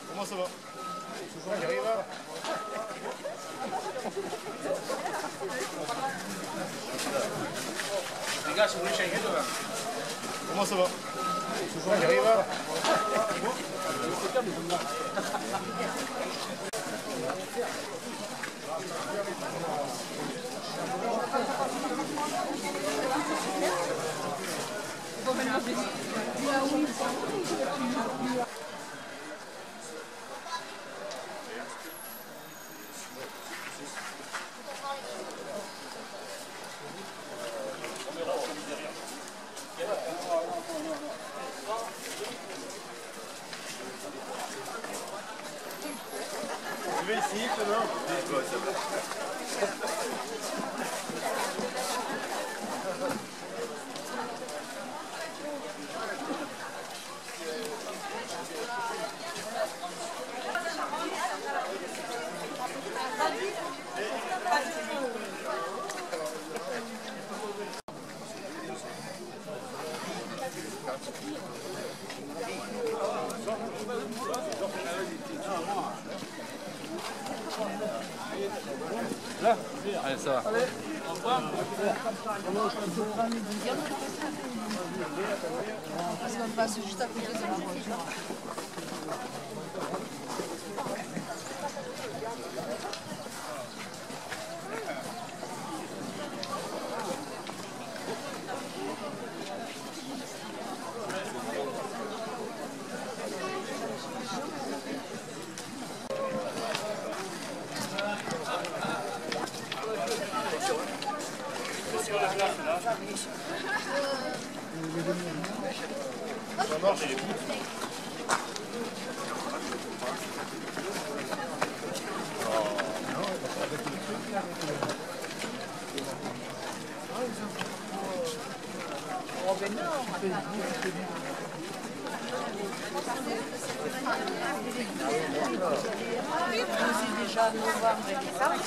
Comment ça va? J'arrive là. Les gars, si vous voulez changer devant. Comment ça va? J'arrive là. Je vais ici, non? Là, allez, ça va. Parce qu'on passe juste à côté de la voiture. Ça marche. Oh ben non. C'est déjà novembre et décembre.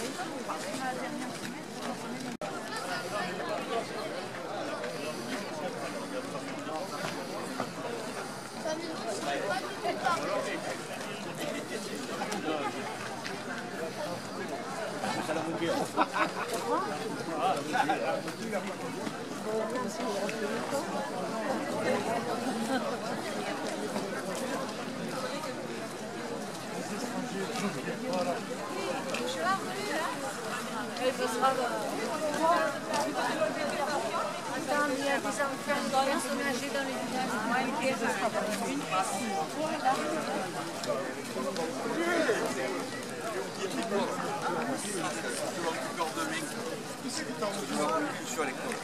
Attends, il y a des enfants personnagés dans les villages. Je suis à l'école.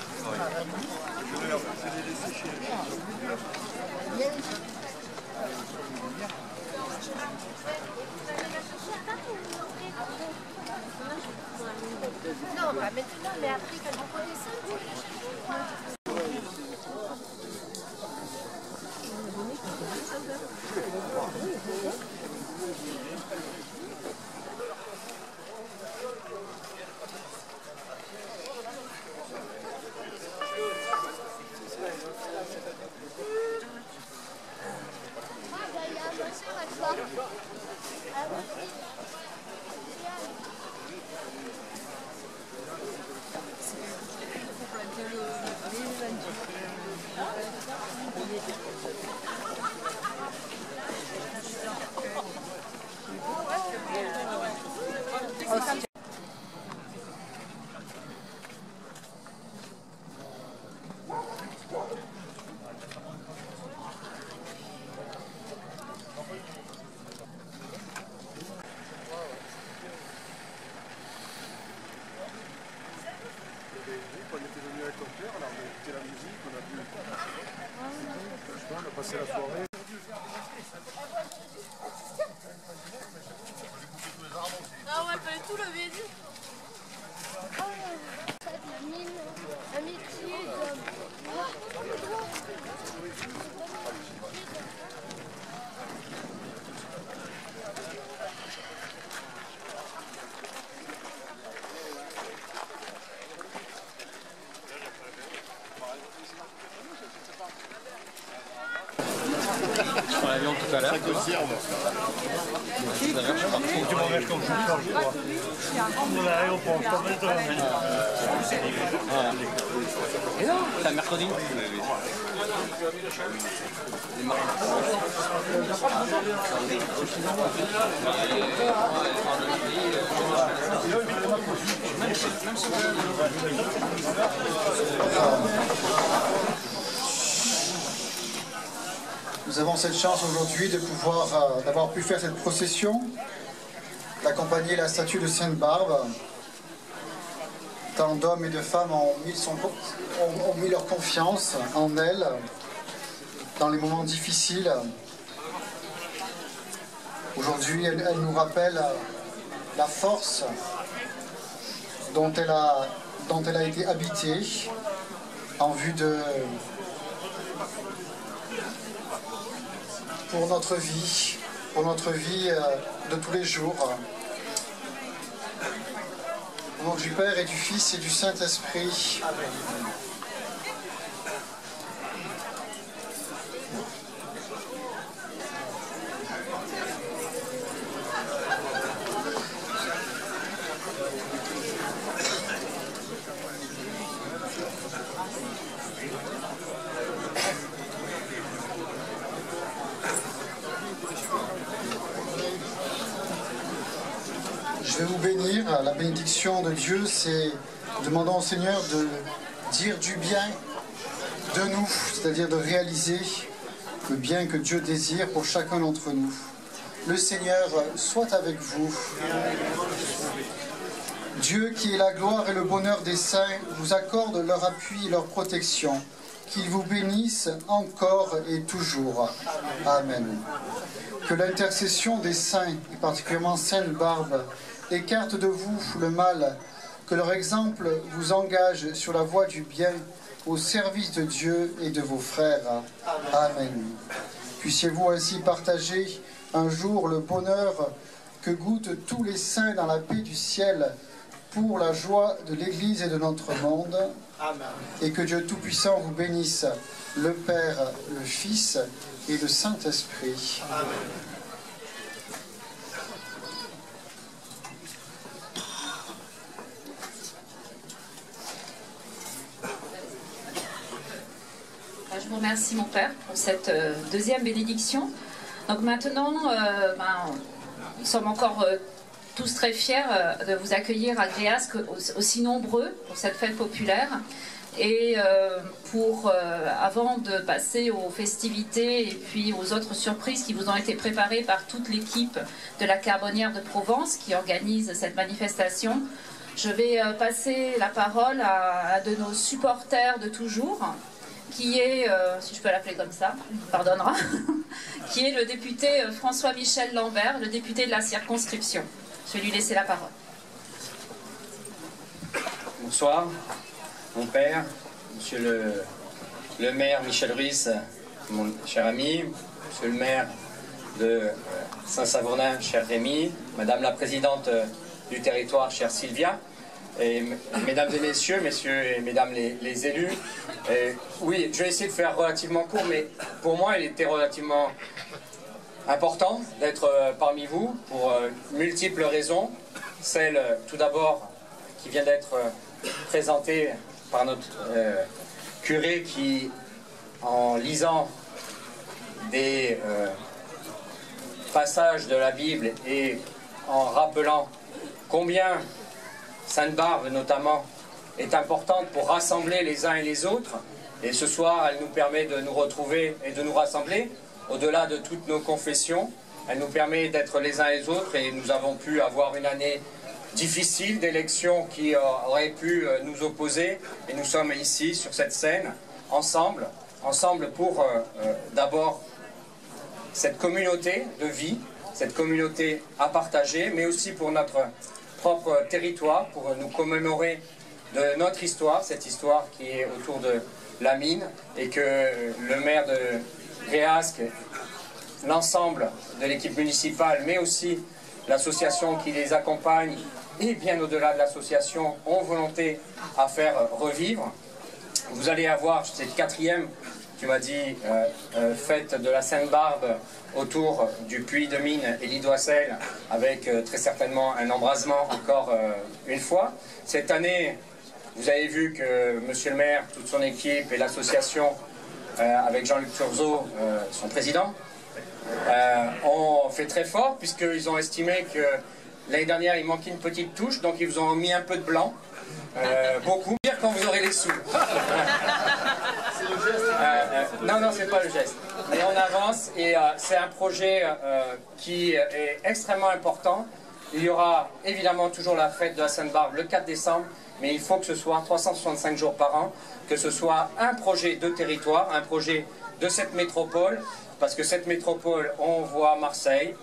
Je vais les laisser chez Non, pas maintenant, mais après, quand vous connaissez, on était venu avec ton père, alors on a écouté la musique, on a vu. Je sais pas, on a passé la à l'heure. Tu m'engages comme je crois. Pour l'aéroport, je t'emmène de la Et non, c'est un mercredi. Nous avons cette chance aujourd'hui de pouvoir, d'avoir pu faire cette procession, d'accompagner la statue de Sainte Barbe. Tant d'hommes et de femmes ont mis leur confiance en elle dans les moments difficiles. Aujourd'hui, elle nous rappelle la force dont elle a été habitée en vue pour notre vie de tous les jours. Au nom du Père et du Fils et du Saint-Esprit. Amen. Je vais vous bénir. La bénédiction de Dieu, c'est demandant au Seigneur de dire du bien de nous, c'est-à-dire de réaliser le bien que Dieu désire pour chacun d'entre nous. Le Seigneur soit avec vous. Dieu, qui est la gloire et le bonheur des saints, vous accorde leur appui et leur protection. Qu'il vous bénisse encore et toujours. Amen. Que l'intercession des saints, et particulièrement Sainte Barbe, écarte de vous le mal, que leur exemple vous engage sur la voie du bien, au service de Dieu et de vos frères. Amen. Puissiez-vous ainsi partager un jour le bonheur que goûtent tous les saints dans la paix du ciel, pour la joie de l'Église et de notre monde. Amen. Et que Dieu Tout-Puissant vous bénisse, le Père, le Fils et le Saint-Esprit. Amen. Je vous remercie, mon Père, pour cette deuxième bénédiction. Donc maintenant, nous sommes encore tous très fiers de vous accueillir à Gréasque, aussi nombreux pour cette fête populaire. Et avant de passer aux festivités et puis aux autres surprises qui vous ont été préparées par toute l'équipe de la Carbonnière de Provence qui organise cette manifestation, je vais passer la parole à de nos supporters de toujours, qui est, si je peux l'appeler comme ça, il me pardonnera, qui est le député François-Michel Lambert, le député de la circonscription. Je vais lui laisser la parole. Bonsoir, mon père, monsieur le maire Michel Ruiz, mon cher ami, monsieur le maire de Saint-Savronin, cher Rémi, madame la présidente du territoire, chère Sylvia, et mesdames et messieurs, messieurs et mesdames les élus. Oui, je vais essayer de faire relativement court, mais pour moi, il était relativement important d'être parmi vous pour multiples raisons. Celle, tout d'abord, qui vient d'être présentée par notre curé qui, en lisant des passages de la Bible et en rappelant combien Sainte Barbe, notamment, est importante pour rassembler les uns et les autres. Et ce soir, elle nous permet de nous retrouver et de nous rassembler, au-delà de toutes nos confessions. Elle nous permet d'être les uns et les autres, et nous avons pu avoir une année difficile d'élections qui auraient pu nous opposer. Et nous sommes ici, sur cette scène, ensemble pour d'abord cette communauté de vie, cette communauté à partager, mais aussi pour notre propre territoire, pour nous commémorer de notre histoire, cette histoire qui est autour de la mine, et que le maire de Gréasque, l'ensemble de l'équipe municipale, mais aussi l'association qui les accompagne, et bien au-delà de l'association, ont volonté à faire revivre. Vous allez avoir cette quatrième tu m'as dit, fête de la Sainte-Barbe autour du puits de mine et l'Idoissel, avec très certainement un embrasement encore une fois. Cette année, vous avez vu que Monsieur le maire, toute son équipe et l'association, avec Jean-Luc Turzeau, son président, ont fait très fort, puisqu'ils ont estimé que l'année dernière, il manquait une petite touche, donc ils vous ont mis un peu de blanc. Beaucoup pire quand vous aurez les sous. Non, non, c'est pas le geste. Mais on avance et c'est un projet qui est extrêmement important. Il y aura évidemment toujours la fête de la Sainte-Barbe le 4 décembre, mais il faut que ce soit 365 jours par an, que ce soit un projet de territoire, un projet de cette métropole, parce que cette métropole, on voit Marseille,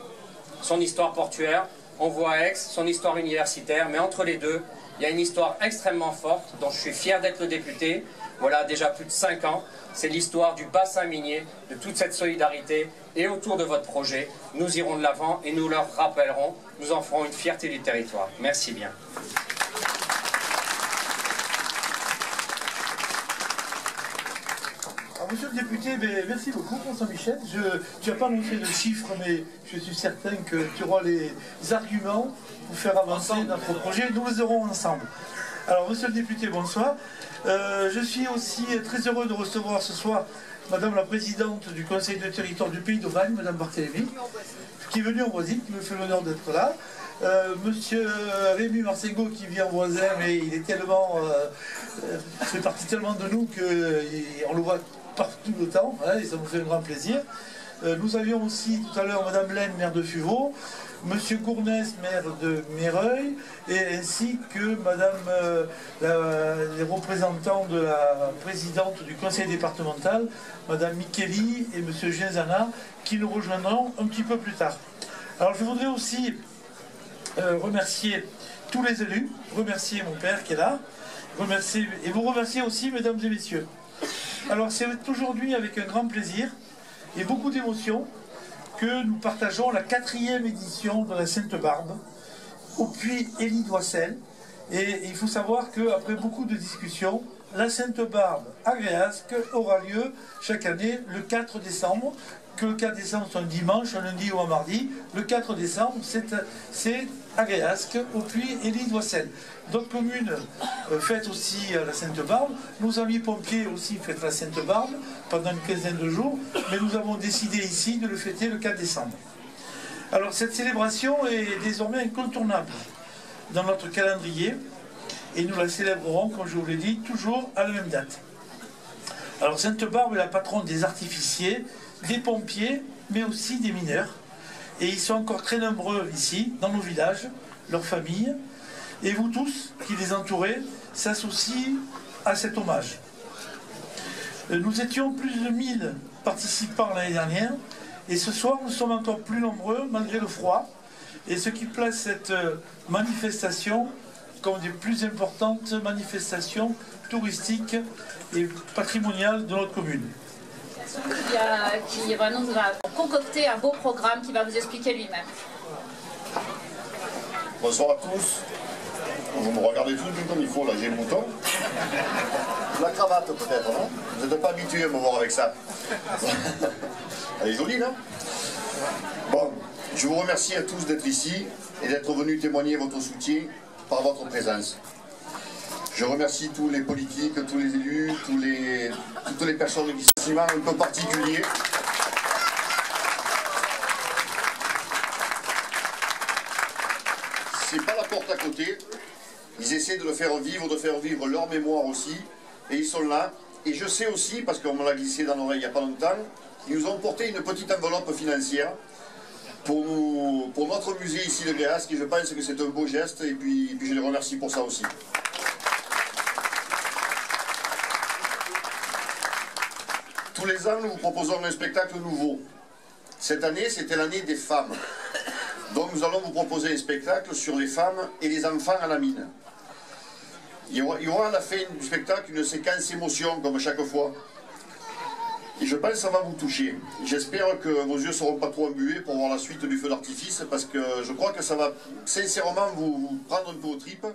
son histoire portuaire, on voit Aix, son histoire universitaire, mais entre les deux, il y a une histoire extrêmement forte dont je suis fier d'être le député. Voilà déjà plus de 5 ans. C'est l'histoire du bassin minier, de toute cette solidarité. Et autour de votre projet, nous irons de l'avant et nous leur rappellerons. Nous en ferons une fierté du territoire. Merci bien. Monsieur le député, merci beaucoup François Michel. Tu n'as pas annoncé de chiffres, mais je suis certain que tu auras les arguments pour faire avancer notre projet. Nous les aurons ensemble. Alors, monsieur le député, bonsoir. Je suis aussi très heureux de recevoir ce soir Madame la Présidente du Conseil de territoire du Pays d'Aubagne, Madame Barthélémy, qui est venue en voisine, qui me fait l'honneur d'être là. Monsieur Rémi Marsengo qui vient en voisin, mais il est tellement... fait partie tellement de nous qu'on le voit partout le temps, hein, et ça nous fait un grand plaisir. Nous avions aussi tout à l'heure Madame Laine, maire de Fuveau, Monsieur Gournès, maire de Méreuil, et ainsi que Madame les représentants de la présidente du conseil départemental, Madame Micheli et Monsieur Genzana, qui nous rejoindront un petit peu plus tard. Alors je voudrais aussi remercier tous les élus, remercier mon père qui est là, et vous remercier aussi, mesdames et messieurs. Alors c'est aujourd'hui avec un grand plaisir et beaucoup d'émotion que nous partageons la 4e édition de la Sainte-Barbe au puits Élie-Doissel. Et il faut savoir qu'après beaucoup de discussions, la Sainte-Barbe à Gréasque aura lieu chaque année le 4 décembre. Que le 4 décembre soit un dimanche, un lundi ou un mardi. Le 4 décembre, c'est à Gréasque, au puits Élie-Doissel. D'autres communes fêtent aussi la Sainte-Barbe. Nos amis pompiers aussi fêtent la Sainte-Barbe pendant une quinzaine de jours. Mais nous avons décidé ici de le fêter le 4 décembre. Alors cette célébration est désormais incontournable dans notre calendrier. Et nous la célébrerons, comme je vous l'ai dit, toujours à la même date. Alors Sainte-Barbe est la patronne des artificiers, des pompiers, mais aussi des mineurs. Et ils sont encore très nombreux ici, dans nos villages, leurs familles. Et vous tous, qui les entourez, s'associent à cet hommage. Nous étions plus de 1000 participants l'année dernière. Et ce soir, nous sommes encore plus nombreux, malgré le froid. Et ce qui place cette manifestation comme des plus importantes manifestations touristiques et patrimoniales de notre commune. Qui va nous concocter un beau programme qui va vous expliquer lui-même. Bonsoir à tous. Vous me regardez tous comme il faut, là, j'ai le bouton. La cravate peut-être, non? Vous n'êtes pas habitué à me voir avec ça. Elle est jolie, non? Bon, je vous remercie à tous d'être ici et d'être venus témoigner votre soutien par votre présence. Je remercie tous les politiques, tous les élus, toutes les personnes qui sont un peu particuliers. C'est pas la porte à côté. Ils essaient de le faire vivre leur mémoire aussi. Et ils sont là. Et je sais aussi, parce qu'on me l'a glissé dans l'oreille il n'y a pas longtemps, qu'ils nous ont porté une petite enveloppe financière pour notre musée ici de Gréasque. Et je pense que c'est un beau geste. Et puis je les remercie pour ça aussi. Tous les ans, nous vous proposons un spectacle nouveau. Cette année, c'était l'année des femmes. Donc nous allons vous proposer un spectacle sur les femmes et les enfants à la mine. Il y aura à la fin du spectacle une séquence émotion, comme chaque fois. Et je pense que ça va vous toucher. J'espère que vos yeux ne seront pas trop embués pour voir la suite du feu d'artifice, parce que je crois que ça va sincèrement vous prendre un peu aux tripes.